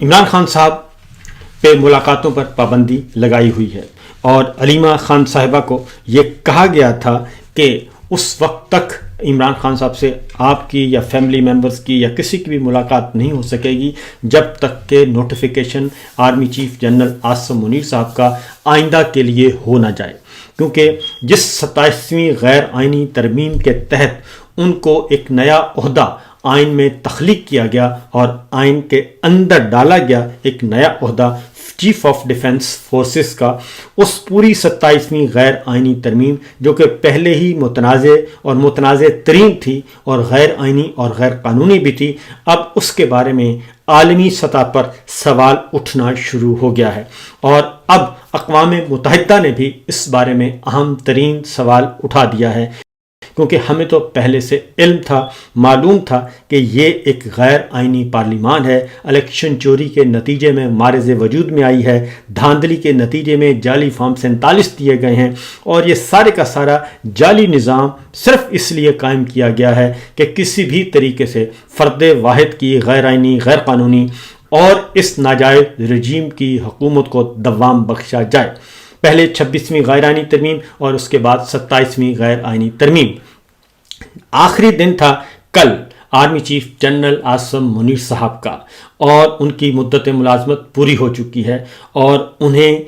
عمران خان صاحب پہ ملاقاتوں پر پابندی لگائی ہوئی ہے اور علیمہ خان صاحبہ کو یہ کہا گیا تھا کہ اس وقت تک عمران خان صاحب سے آپ کی یا فیملی ممبرز کی یا کسی کی بھی ملاقات نہیں ہو سکے گی جب تک کہ notification army chief general Asim Munir صاحب کا آئندہ کے لیے ہو نہ جائے، کیونکہ جس 27ویں غیر آئینی ترمیم کے تحت ان کو ایک نیا عہدہ آئین میں تخلیق کیا گیا اور آئین کے اندر ڈالا گیا ایک نیا عہدہ چیف آف ڈیفنس فورسز کا، اس پوری 27ویں غیر آئینی ترمیم جو کہ پہلے ہی متنازع اور متنازع ترین تھی اور غیر آئینی اور غیر قانونی بھی تھی، اب اس کے بارے میں عالمی سطح پر سوال اٹھنا شروع ہو گیا ہے اور اب اقوام متحدہ نے بھی اس بارے میں اہم ترین سوال اٹھا دیا ہے، کیونکہ ہمیں تو پہلے سے علم تھا، معلوم تھا کہ یہ ایک غیر آئینی پارلیمان ہے، الیکشن چوری کے نتیجے میں معرض وجود میں آئی ہے، دھاندلی کے نتیجے میں جعلی فارم 47 دیے گئے ہیں اور یہ سارے کا سارا جعلی نظام صرف اس لیے قائم کیا گیا ہے کہ کسی بھی طریقے سے فرد واحد کی غیر آئینی، غیر قانونی اور اس ناجائز رجیم کی حکومت کو دوام بخشا جائے۔ پہلے 26ویں غیر آئینی ترمیم اور اس کے بعد 27ویں غیر آئینی ترمیم۔ آخری دن تھا کل army chief general Asim Munir صاحب کا اور ان کی مدت ملازمت پوری ہو چکی ہے اور انہیں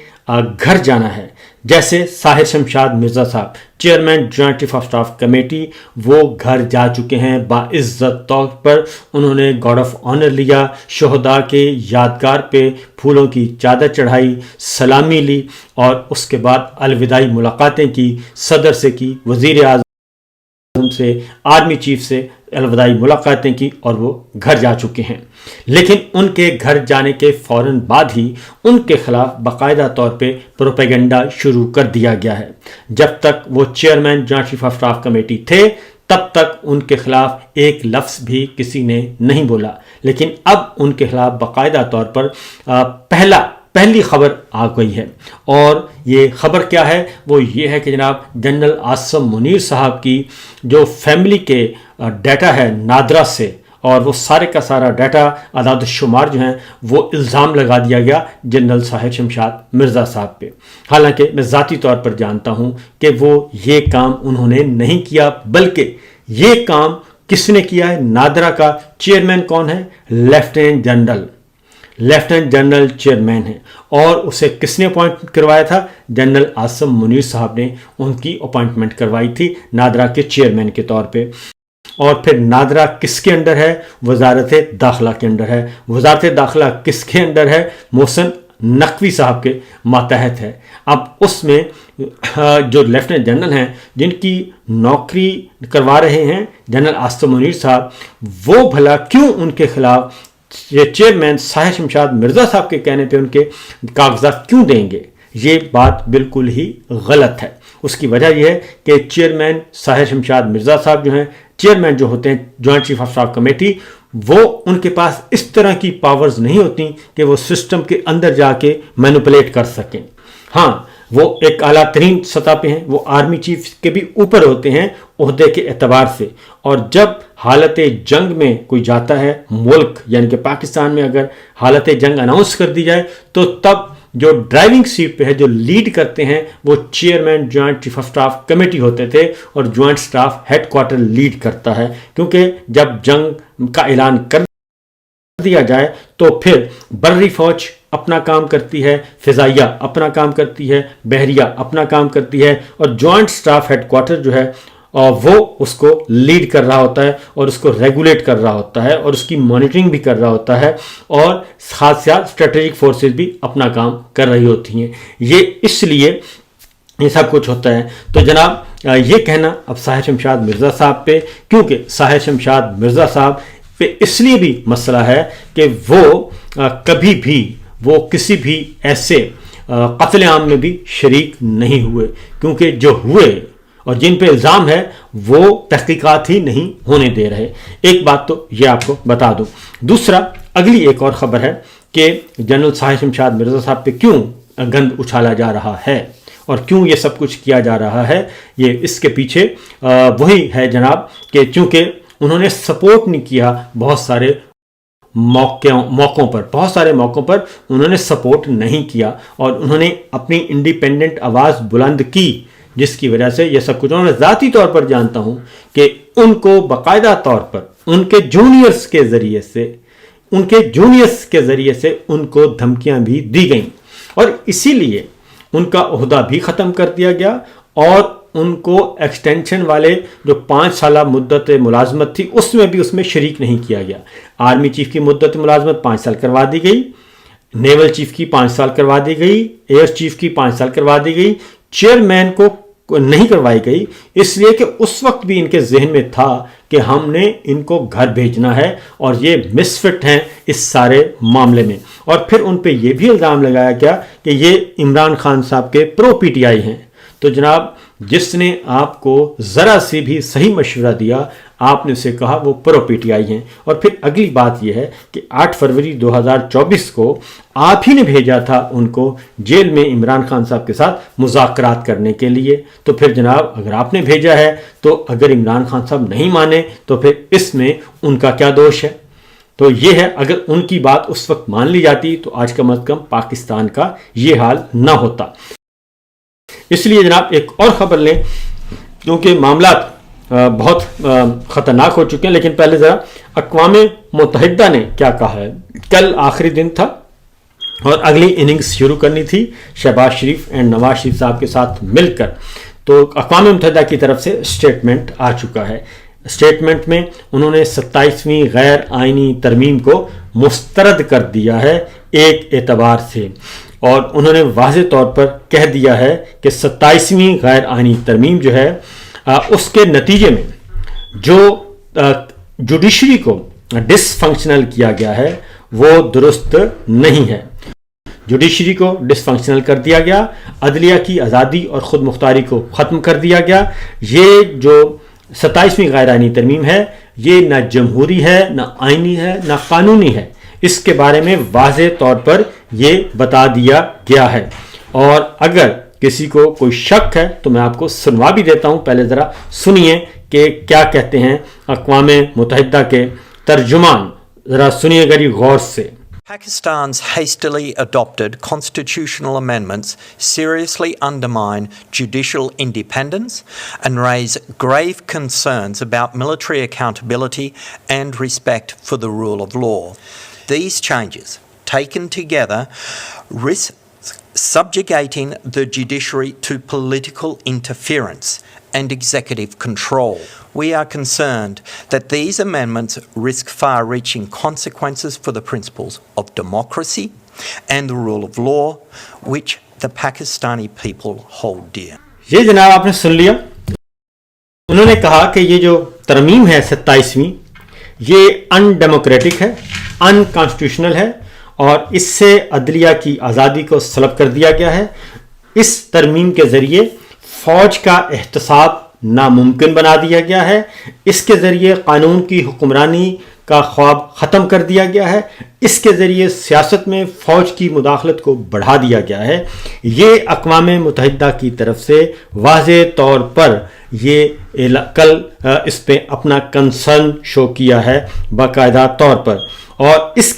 گھر جانا ہے۔ جیسے ساحر شمشاد مرزا صاحب chairman joint chief of staff committee, وہ گھر جا چکے ہیں باعزت طور پر، انہوں نے گارڈ آف آنر لیا، شہداء کے یادگار پہ پھولوں کی چادر چڑھائی، سلامی لی اور اس کے بعد الوداعی ملاقاتیں کی، صدر سے کی، وزیر اعظم سے، آرمی چیف سے الوداعی ملاقاتیں کی اور وہ گھر جا چکے ہیں۔ لیکن ان کے گھر جانے کے فوراً بعد ہی ان کے خلاف باقاعدہ طور پہ پروپیگنڈا شروع کر دیا گیا ہے۔ جب تک وہ chairman joint chief of staff committee تھے تب تک ان کے خلاف ایک لفظ بھی کسی نے نہیں بولا، لیکن اب ان کے خلاف باقاعدہ طور پر پہلی خبر آ گئی ہے اور یہ خبر کیا ہے؟ وہ یہ ہے کہ جناب جنرل عاصم منیر صاحب کی جو فیملی کے ڈیٹا ہے نادرا سے، اور وہ سارے کا سارا ڈیٹا اعداد و شمار جو ہیں وہ الزام لگا دیا گیا جنرل ساحر شمشاد مرزا صاحب پہ، حالانکہ میں ذاتی طور پر جانتا ہوں کہ وہ یہ کام انہوں نے نہیں کیا، بلکہ یہ کام کس نے کیا ہے؟ نادرا کا چیئرمین کون ہے؟ لیفٹیننٹ جنرل چیئرمین ہے، اور اسے کس نے اپوائنٹ کروایا تھا؟ جنرل عاصم منیر صاحب نے ان کی اپوائنٹمنٹ کروائی تھی نادرا کے چیئرمین کے طور پہ۔ اور پھر نادرا کس کے انڈر ہے؟ وزارت داخلہ کے انڈر ہے۔ وزارت داخلہ کس کے انڈر ہے؟ محسن نقوی صاحب کے ماتحت ہے۔ اب اس میں جو لیفٹیننٹ جنرل ہیں جن کی نوکری کروا رہے ہیں جنرل عاصم منیر صاحب، وہ بھلا کیوں ان کے خلاف یہ چیئرمین ساحر شمشاد مرزا صاحب کے کہنے پہ ان کے کاغذات کیوں دیں گے؟ یہ بات بالکل ہی غلط ہے۔ اس کی وجہ یہ ہے کہ چیئرمین ساحر شمشاد مرزا صاحب جو ہیں، چیئرمین جو ہوتے ہیں joint chief of staff committee, وہ ان کے پاس اس طرح کی پاورز نہیں ہوتی کہ وہ سسٹم کے اندر جا کے مینوپولیٹ کر سکیں۔ ہاں، وہ ایک اعلیٰ ترین سطح پہ ہیں، وہ آرمی چیف کے بھی اوپر ہوتے ہیں عہدے کے اعتبار سے، اور جب حالت جنگ میں کوئی جاتا ہے ملک، یعنی کہ پاکستان میں اگر حالت جنگ اناؤنس کر دی جائے تو تب جو ڈرائیونگ سیٹ پہ ہے، جو لیڈ کرتے ہیں، وہ chairman joint chief of staff committee ہوتے تھے اور joint staff headquarters lead کرتا ہے، کیونکہ جب جنگ کا اعلان کر دیا جائے تو پھر بری فوج اپنا کام کرتی ہے، فضائیہ اپنا کام کرتی ہے، بحریہ اپنا کام کرتی ہے، اور جوائنٹ اسٹاف ہیڈ کوارٹر جو ہے اور وہ اس کو لیڈ کر رہا ہوتا ہے اور اس کو ریگولیٹ کر رہا ہوتا ہے اور اس کی مانیٹرنگ بھی کر رہا ہوتا ہے، اور ساتھ ساتھ اسٹریٹجک فورسز بھی اپنا کام کر رہی ہوتی ہیں۔ یہ اس لیے یہ سب کچھ ہوتا ہے۔ تو جناب یہ کہنا اب ساحر شمشاد مرزا صاحب پہ، کیونکہ ساحر شمشاد مرزا صاحب پہ اس لیے بھی مسئلہ ہے کہ وہ کبھی بھی وہ کسی بھی ایسے قتل عام میں بھی شریک نہیں ہوئے، کیونکہ جو ہوئے اور جن پہ الزام ہے وہ تحقیقات ہی نہیں ہونے دے رہے۔ ایک بات تو یہ آپ کو بتا دوں۔ دوسرا، اگلی ایک اور خبر ہے کہ جنرل ساحر شمشاد مرزا صاحب پہ کیوں گند اچھالا جا رہا ہے اور کیوں یہ سب کچھ کیا جا رہا ہے۔ یہ اس کے پیچھے وہی ہے جناب کہ چونکہ انہوں نے سپورٹ نہیں کیا بہت سارے موقعوں پر، بہت سارے موقعوں پر انہوں نے سپورٹ نہیں کیا اور انہوں نے اپنی انڈیپینڈنٹ آواز بلند کی، جس کی وجہ سے یہ سب کچھ میں ذاتی طور پر جانتا ہوں کہ ان کو باقاعدہ طور پر ان کے جونیئرز کے ذریعے سے ان کو دھمکیاں بھی دی گئیں، اور اسی لیے ان کا عہدہ بھی ختم کر دیا گیا اور ان کو ایکسٹینشن والے جو 5 سالہ مدت ملازمت تھی اس میں شریک نہیں کیا گیا۔ آرمی چیف کی مدت ملازمت 5 سال کروا دی گئی، نیول چیف کی 5 سال کروا دی گئی، ایئر چیف کی 5 سال کروا دی گئی، چیئرمین کو نہیں کروائی گئی، اس لیے کہ اس وقت بھی ان کے ذہن میں تھا کہ ہم نے ان کو گھر بھیجنا ہے اور یہ مس فٹ ہیں اس سارے معاملے میں۔ اور پھر ان پہ یہ بھی الزام لگایا گیا کہ یہ عمران خان صاحب کے پرو پی ٹی آئی ہیں۔ تو جناب، جس نے آپ کو ذرا سے بھی صحیح مشورہ دیا آپ نے اسے کہا وہ پرو پی ٹی آئی ہیں۔ اور پھر اگلی بات یہ ہے کہ 8 فروری 2024 کو آپ ہی نے بھیجا تھا ان کو جیل میں عمران خان صاحب کے ساتھ مذاکرات کرنے کے لیے۔ تو پھر جناب، اگر آپ نے بھیجا ہے تو اگر عمران خان صاحب نہیں مانے تو پھر اس میں ان کا کیا دوش ہے؟ تو یہ ہے، اگر ان کی بات اس وقت مان لی جاتی تو آج کم از کم پاکستان کا یہ حال نہ ہوتا۔ اس لیے جناب ایک اور خبر لیں، کیونکہ معاملات بہت خطرناک ہو چکے ہیں، لیکن پہلے ذرا اقوام متحدہ نے کیا کہا ہے۔ کل آخری دن تھا اور اگلی اننگز شروع کرنی تھی شہباز شریف اینڈ نواز شریف صاحب کے ساتھ مل کر، تو اقوام متحدہ کی طرف سے اسٹیٹمنٹ آ چکا ہے۔ اسٹیٹمنٹ میں انہوں نے 27ویں غیر آئینی ترمیم کو مسترد کر دیا ہے ایک اعتبار سے، اور انہوں نے واضح طور پر کہہ دیا ہے کہ 27ویں غیر آئینی ترمیم جو ہے اس کے نتیجے میں جو جوڈیشری کو ڈس فنکشنل کیا گیا ہے وہ درست نہیں ہے۔ جوڈیشری کو ڈس فنکشنل کر دیا گیا، عدلیہ کی آزادی اور خود مختاری کو ختم کر دیا گیا۔ یہ جو 27ویں غیر آئینی ترمیم ہے یہ نہ جمہوری ہے، نہ آئینی ہے، نہ قانونی ہے، اس کے بارے میں واضح طور پر یہ بتا دیا گیا ہے۔ اور اگر کسی کو کوئی شک ہے تو میں آپ کو سنوا بھی دیتا ہوں، پہلے ذرا سنیے کہ کیا کہتے ہیں اقوام متحدہ کے ترجمان، ذرا سنیے گا غور سے۔ Pakistan's hastily adopted constitutional amendments seriously undermine judicial independence and raise grave concerns about military accountability and respect for the rule of law. These changes, taken together, risk subjugating the judiciary to political interference and executive control. We are concerned that these amendments risk far-reaching consequences for the principles of democracy and the rule of law, which the Pakistani people hold dear. یہ جناب آپ نے سن لیا، انہوں نے کہا کہ یہ جو ترمیم ہے 27ویں یہ ان ڈیموکریٹک ہے، ان کانسٹیٹیوشنل ہے، اور اس سے عدلیہ کی آزادی کو سلب کر دیا گیا ہے۔ اس ترمیم کے ذریعے فوج کا احتساب ناممکن بنا دیا گیا ہے، اس کے ذریعے قانون کی حکمرانی کا خواب ختم کر دیا گیا ہے، اس کے ذریعے سیاست میں فوج کی مداخلت کو بڑھا دیا گیا ہے۔ یہ اقوام متحدہ کی طرف سے واضح طور پر یہ کل اس پہ اپنا کنسرن شو کیا ہے باقاعدہ طور پر، اور اس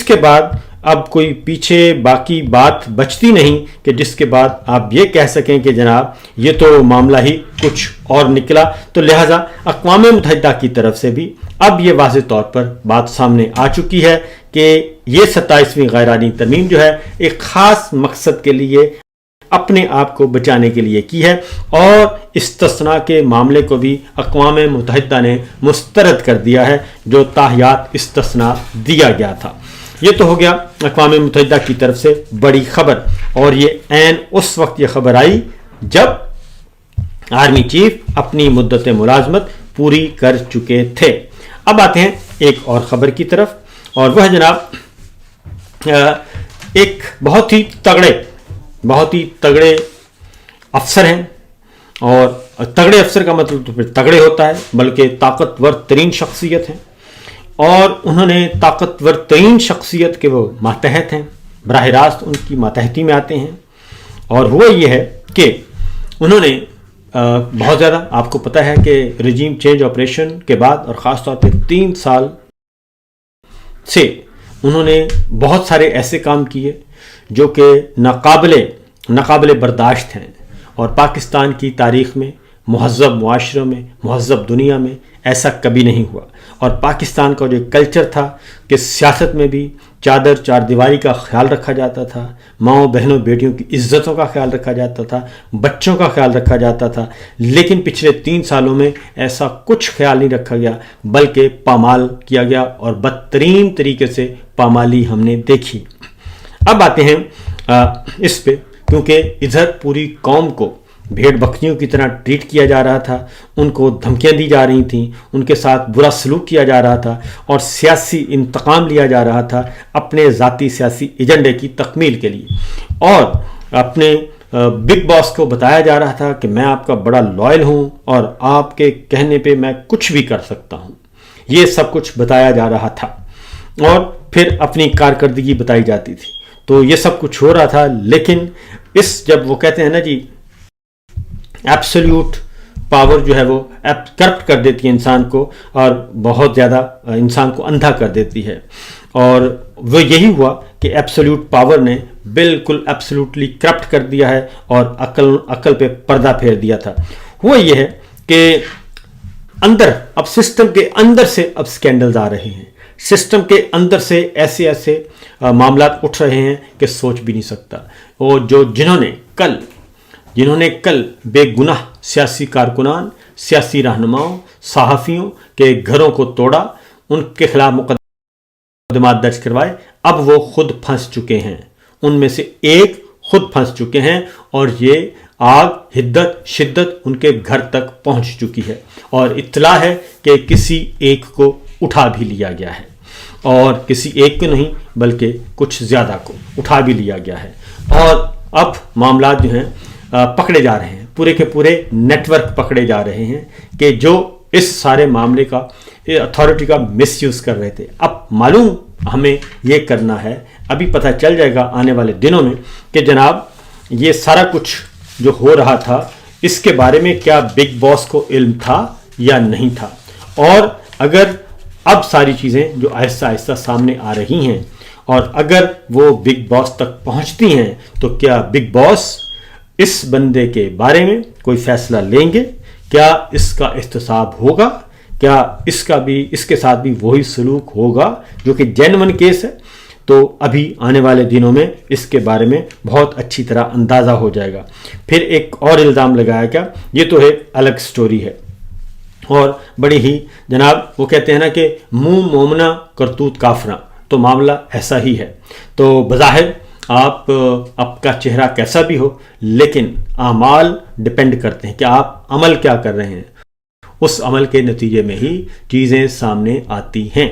کے بعد اب کوئی پیچھے باقی بات بچتی نہیں کہ جس کے بعد آپ یہ کہہ سکیں کہ جناب یہ تو معاملہ ہی کچھ اور نکلا۔ تو لہٰذا اقوام متحدہ کی طرف سے بھی اب یہ واضح طور پر بات سامنے آ چکی ہے کہ یہ 27ویں غیر آئینی ترمیم جو ہے ایک خاص مقصد کے لیے اپنے آپ کو بچانے کے لیے کی ہے، اور استثناء کے معاملے کو بھی اقوام متحدہ نے مسترد کر دیا ہے جو تاحیات استثناء دیا گیا تھا۔ یہ تو ہو گیا اقوام متحدہ کی طرف سے بڑی خبر، اور یہ عین اس وقت یہ خبر آئی جب آرمی چیف اپنی مدت ملازمت پوری کر چکے تھے۔ اب آتے ہیں ایک اور خبر کی طرف، اور وہ ہے جناب ایک بہت ہی تگڑے افسر ہیں، اور تگڑے افسر کا مطلب تو پھر تگڑے ہوتا ہے، بلکہ طاقتور ترین شخصیت ہیں، اور انہوں نے طاقتور ترین شخصیت کے وہ ماتحت ہیں، براہ راست ان کی ماتحتی میں آتے ہیں، اور وہ یہ ہے کہ انہوں نے بہت زیادہ، آپ کو پتہ ہے کہ رجیم چینج آپریشن کے بعد اور خاص طور پہ 3 سال سے انہوں نے بہت سارے ایسے کام کیے جو کہ ناقابل برداشت ہیں، اور پاکستان کی تاریخ میں، مہذب معاشروں میں، مہذب دنیا میں ایسا کبھی نہیں ہوا۔ اور پاکستان کا جو کلچر تھا کہ سیاست میں بھی چادر چار دیواری کا خیال رکھا جاتا تھا، ماؤں بہنوں بیٹیوں کی عزتوں کا خیال رکھا جاتا تھا، بچوں کا خیال رکھا جاتا تھا، لیکن پچھلے 3 سالوں میں ایسا کچھ خیال نہیں رکھا گیا، بلکہ پامال کیا گیا، اور بدترین طریقے سے پامالی ہم نے دیکھی۔ اب آتے ہیں اس پہ، کیونکہ ادھر پوری قوم کو بھیڑ بکریوں کی طرح ٹریٹ کیا جا رہا تھا، ان کو دھمکیاں دی جا رہی تھیں، ان کے ساتھ برا سلوک کیا جا رہا تھا، اور سیاسی انتقام لیا جا رہا تھا اپنے ذاتی سیاسی ایجنڈے کی تکمیل کے لیے، اور اپنے بگ باس کو بتایا جا رہا تھا کہ میں آپ کا بڑا لائل ہوں اور آپ کے کہنے پہ میں کچھ بھی کر سکتا ہوں۔ یہ سب کچھ بتایا جا رہا تھا، اور پھر اپنی کارکردگی بتائی جاتی تھی۔ تو یہ سب کچھ ہو رہا تھا، لیکن جب وہ کہتے ہیں نا جی ایبسلیوٹ پاور جو ہے وہ کرپٹ کر دیتی ہے انسان کو، اور بہت زیادہ انسان کو اندھا کر دیتی ہے، اور وہ یہی ہوا کہ ایبسلیوٹ پاور نے بالکل ایبسلیوٹلی کرپٹ کر دیا ہے، اور عقل پہ پردہ پھیر دیا تھا۔ وہ یہ ہے کہ اب سسٹم کے اندر سے اب سکینڈلز آ رہے ہیں، سسٹم کے اندر سے ایسے معاملات اٹھ رہے ہیں کہ سوچ بھی نہیں سکتا۔ اور جنہوں نے کل بے گناہ سیاسی کارکنان، سیاسی رہنماؤں، صحافیوں کے گھروں کو توڑا، ان کے خلاف مقدمات درج کروائے، اب وہ خود پھنس چکے ہیں، ان میں سے ایک خود پھنس چکے ہیں، اور یہ آگ حدت شدت ان کے گھر تک پہنچ چکی ہے، اور اطلاع ہے کہ کسی ایک کو اٹھا بھی لیا گیا ہے، اور کسی ایک کو نہیں بلکہ کچھ زیادہ کو اٹھا بھی لیا گیا ہے، اور اب معاملات جو ہیں پکڑے جا رہے ہیں، پورے کے پورے نیٹ ورک پکڑے جا رہے ہیں کہ جو اس سارے معاملے کا اتھارٹی کا مس یوز کر رہے تھے۔ اب معلوم ہمیں یہ کرنا ہے، ابھی پتہ چل جائے گا آنے والے دنوں میں کہ جناب یہ سارا کچھ جو ہو رہا تھا اس کے بارے میں کیا بگ باس کو علم تھا یا نہیں تھا، اور اگر اب ساری چیزیں جو آہستہ آہستہ سامنے آ رہی ہیں اور اگر وہ بگ باس تک پہنچتی ہیں تو کیا بگ باس اس بندے کے بارے میں کوئی فیصلہ لیں گے؟ کیا اس کا احتساب ہوگا؟ کیا اس کے ساتھ بھی وہی سلوک ہوگا جو کہ جینون کیس ہے؟ تو ابھی آنے والے دنوں میں اس کے بارے میں بہت اچھی طرح اندازہ ہو جائے گا۔ پھر ایک اور الزام لگایا گیا، یہ تو ہے الگ سٹوری ہے، اور بڑی ہی جناب وہ کہتے ہیں نا کہ منہ مومنا کرتوت کافراں، تو معاملہ ایسا ہی ہے۔ تو بظاہر آپ کا چہرہ کیسا بھی ہو، لیکن اعمال ڈپینڈ کرتے ہیں کہ آپ عمل کیا کر رہے ہیں، اس عمل کے نتیجے میں ہی چیزیں سامنے آتی ہیں۔